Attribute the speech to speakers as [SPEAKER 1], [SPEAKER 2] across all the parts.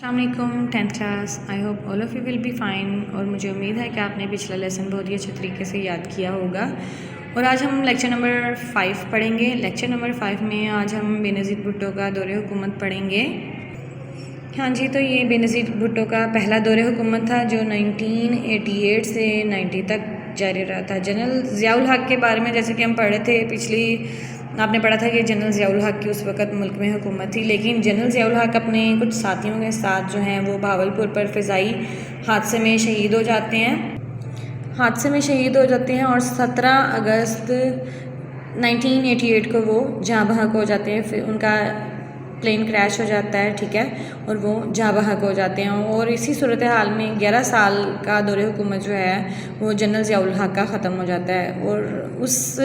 [SPEAKER 1] السلام علیکم 10th class. I hope all of you will be fine. اور مجھے امید ہے کہ آپ نے پچھلا لیسن بہت ہی اچھے طریقے سے یاد کیا ہوگا. اور آج ہم لیکچر نمبر 5 پڑھیں گے. لیکچر نمبر 5 میں آج ہم بے نظیر بھٹو کا دور حکومت پڑھیں گے. ہاں جی، تو یہ بے نظیر بھٹو کا پہلا دور حکومت تھا جو 1988 سے 90 تک جاری رہا تھا. جنرل ضیاء الحق کے بارے میں جیسے کہ ہم پڑھے تھے آپ نے پڑھا تھا کہ جنرل ضیاء الحق کی اس وقت ملک میں حکومت تھی، لیکن جنرل ضیاء الحق اپنے کچھ ساتھیوں کے ساتھ جو ہیں وہ بہاولپور پر فضائی حادثے میں شہید ہو جاتے ہیں اور 17 اگست 1988 کو وہ جاں بحق ہو جاتے ہیں. پھر ان کا پلین کریش ہو جاتا ہے، ٹھیک ہے، اور وہ جاں بحق ہو جاتے ہیں. اور اسی صورتحال میں 11 سال کا دور حکومت جو ہے وہ جنرل ضیاء الحق کا ختم ہو جاتا ہے. اور اس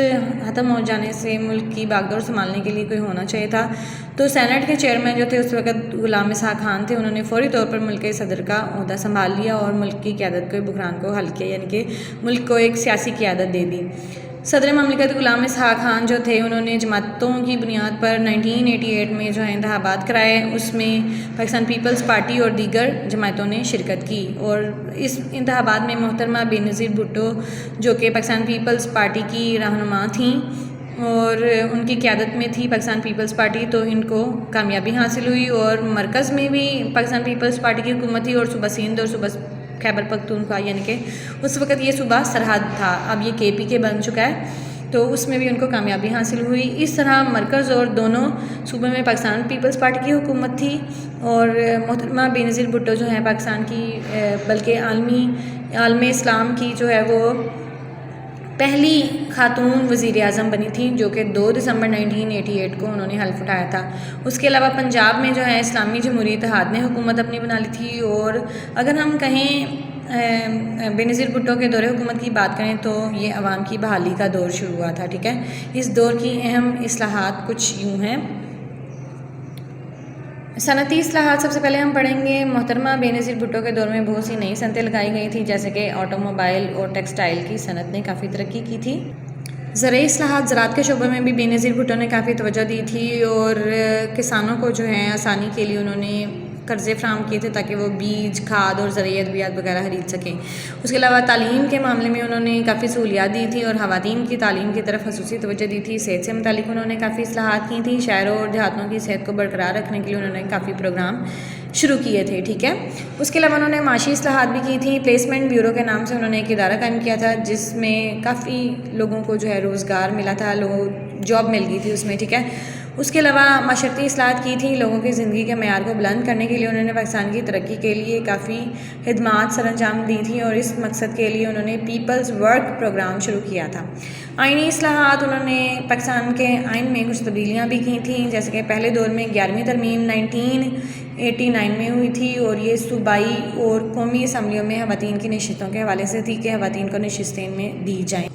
[SPEAKER 1] ختم ہو جانے سے ملک کی باغ ڈور سنبھالنے کے لیے کوئی ہونا چاہیے تھا. تو سینٹ کے چیئرمین جو تھے اس وقت غلام اسحاق خان تھے. انہوں نے فوری طور پر ملک کے صدر کا عہدہ سنبھال لیا اور ملک کی قیادت کو بحران کو حل کیا، یعنی کہ ملک کو ایک سیاسی قیادت دے دی. صدر مملکت غلام اسحاق خان جو تھے انہوں نے جماعتوں کی بنیاد پر 1988 میں جو ہے انتخابات کرائے. اس میں پاکستان پیپلز پارٹی اور دیگر جماعتوں نے شرکت کی. اور اس انتخابات میں محترمہ بے نظیر بھٹو جو کہ پاکستان پیپلز پارٹی کی رہنما تھیں اور ان کی قیادت میں تھی پاکستان پیپلز پارٹی، تو ان کو کامیابی حاصل ہوئی. اور مرکز میں بھی پاکستان پیپلز پارٹی کی حکومت تھی اور صوبہ سندھ اور صوبہ خیبر پختونخوا، یعنی کہ اس وقت یہ صوبہ سرحد تھا، اب یہ KPK بن چکا ہے، تو اس میں بھی ان کو کامیابی حاصل ہوئی. اس طرح مرکز اور دونوں صوبے میں پاکستان پیپلز پارٹی کی حکومت تھی. اور محترمہ بے نظیر بھٹو جو ہے پاکستان کی بلکہ عالم اسلام کی جو ہے وہ پہلی خاتون وزیر اعظم بنی تھی، جو کہ 2 دسمبر 1988 کو انہوں نے حلف اٹھایا تھا. اس کے علاوہ پنجاب میں جو ہے اسلامی جمہوری اتحاد نے حکومت اپنی بنا لی تھی. اور اگر ہم کہیں بے نظیر بھٹو کے دور حکومت کی بات کریں تو یہ عوام کی بحالی کا دور شروع ہوا تھا، ٹھیک ہے. اس دور کی اہم اصلاحات کچھ یوں ہیں. صنعتی اصلاحات سب سے پہلے ہم پڑھیں گے. محترمہ بے نظیر بھٹو کے دور میں بہت سی نئی صنعتیں لگائی گئی تھیں، جیسے کہ آٹو موبائل اور ٹیکسٹائل کی صنعت نے کافی ترقی کی تھی. زرعی اصلاحات، زراعت کے شعبے میں بھی بے نظیر بھٹو نے کافی توجہ دی تھی اور کسانوں کو جو ہے آسانی کے لیے انہوں نے قرضے فراہم کیے تھے تاکہ وہ بیج، کھاد اور زرعی ادویات وغیرہ خرید سکیں. اس کے علاوہ تعلیم کے معاملے میں انہوں نے کافی سہولیات دی تھی اور خواتین کی تعلیم کی طرف خصوصی توجہ دی تھی. صحت سے متعلق انہوں نے کافی اصلاحات کی تھیں. شہروں اور دیہاتوں کی صحت کو برقرار رکھنے کے لیے انہوں نے کافی پروگرام شروع کیے تھے، ٹھیک ہے. اس کے علاوہ انہوں نے معاشی اصلاحات بھی کی تھیں. پلیسمنٹ بیورو کے نام سے انہوں نے ایک ادارہ قائم کیا تھا جس میں کافی لوگوں کو جو ہے روزگار ملا تھا، لوگوں جاب مل گئی تھی اس میں، ٹھیک ہے. اس کے علاوہ معاشرتی اصلاحات کی تھیں. لوگوں کی زندگی کے معیار کو بلند کرنے کے لیے انہوں نے پاکستان کی ترقی کے لیے کافی خدمات سر انجام دی تھیں اور اس مقصد کے لیے انہوں نے پیپلز ورک پروگرام شروع کیا تھا. آئینی اصلاحات، انہوں نے پاکستان کے آئین میں کچھ تبدیلیاں بھی کی تھیں، جیسے کہ پہلے دور میں 11ویں ترمیم 1989 میں ہوئی تھی اور یہ صوبائی اور قومی اسمبلیوں میں خواتین کی نشستوں کے حوالے سے تھی کہ خواتین کو نشستیں ان میں دی جائیں.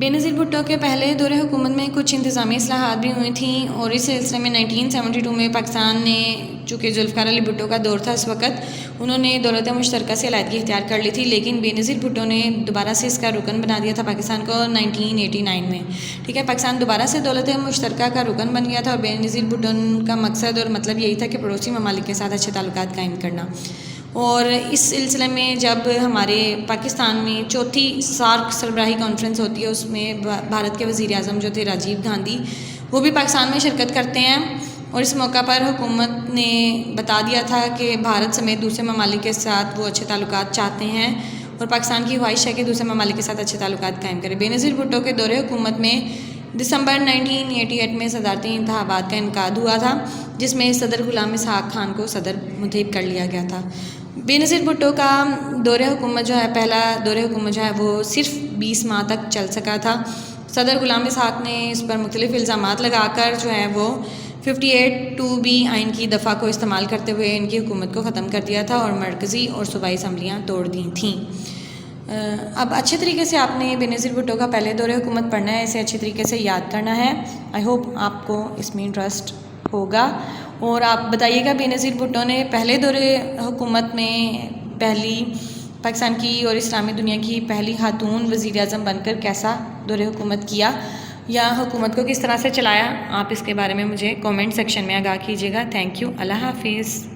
[SPEAKER 1] بے نظیر بھٹو کے پہلے دور حکومت میں کچھ انتظامی اصلاحات بھی ہوئی تھیں اور اس سلسلے میں 1972 میں پاکستان نے، چونکہ ذوالفقار علی بھٹو کا دور تھا اس وقت، انہوں نے دولت مشترکہ سے علیحدگی اختیار کر لی تھی. لیکن بے نظیر بھٹو نے دوبارہ سے اس کا رکن بنا دیا تھا پاکستان کو 1989 میں، ٹھیک ہے. پاکستان دوبارہ سے دولت مشترکہ کا رکن بن گیا تھا اور بے نظیر بھٹو کا مقصد اور مطلب یہی تھا کہ پڑوسی ممالک کے ساتھ اچھے تعلقات قائم کرنا. اور اس سلسلے میں جب ہمارے پاکستان میں 4تھی سارک سربراہی کانفرنس ہوتی ہے، اس میں بھارت کے وزیر اعظم جو تھے راجیو گاندھی، وہ بھی پاکستان میں شرکت کرتے ہیں. اور اس موقع پر حکومت نے بتا دیا تھا کہ بھارت سمیت دوسرے ممالک کے ساتھ وہ اچھے تعلقات چاہتے ہیں اور پاکستان کی خواہش ہے کہ دوسرے ممالک کے ساتھ اچھے تعلقات قائم کرے. بے نظیر بھٹو کے دور حکومت میں دسمبر 1988 میں صدارتی انتخابات کا انعقاد ہوا تھا، جس میں صدر غلام اسحاق خان کو صدر منتخب کر لیا گیا تھا. بے نظیر بھٹو کا پہلا دور حکومت جو ہے وہ صرف 20 ماہ تک چل سکا تھا. صدر غلام اسحاق نے اس پر مختلف الزامات لگا کر جو ہے وہ 58(2)(b) آئین کی دفعہ کو استعمال کرتے ہوئے ان کی حکومت کو ختم کر دیا تھا اور مرکزی اور صوبائی اسمبلیاں توڑ دی تھیں. اب اچھے طریقے سے آپ نے بے نظیر بھٹو کا پہلے دور حکومت پڑھنا ہے، اسے اچھے طریقے سے یاد کرنا ہے. آئی ہوپ آپ کو اس میں انٹرسٹ ہوگا. اور آپ بتائیے گا بے نظیر بھٹو نے پہلے دور حکومت میں پہلی پاکستان کی اور اسلامی دنیا کی پہلی خاتون وزیر اعظم بن کر کیسا دور حکومت کیا یا حکومت کو کس طرح سے چلایا. آپ اس کے بارے میں مجھے کومنٹ سیکشن میں آگاہ کیجیے گا. Thank you. اللہ حافظ.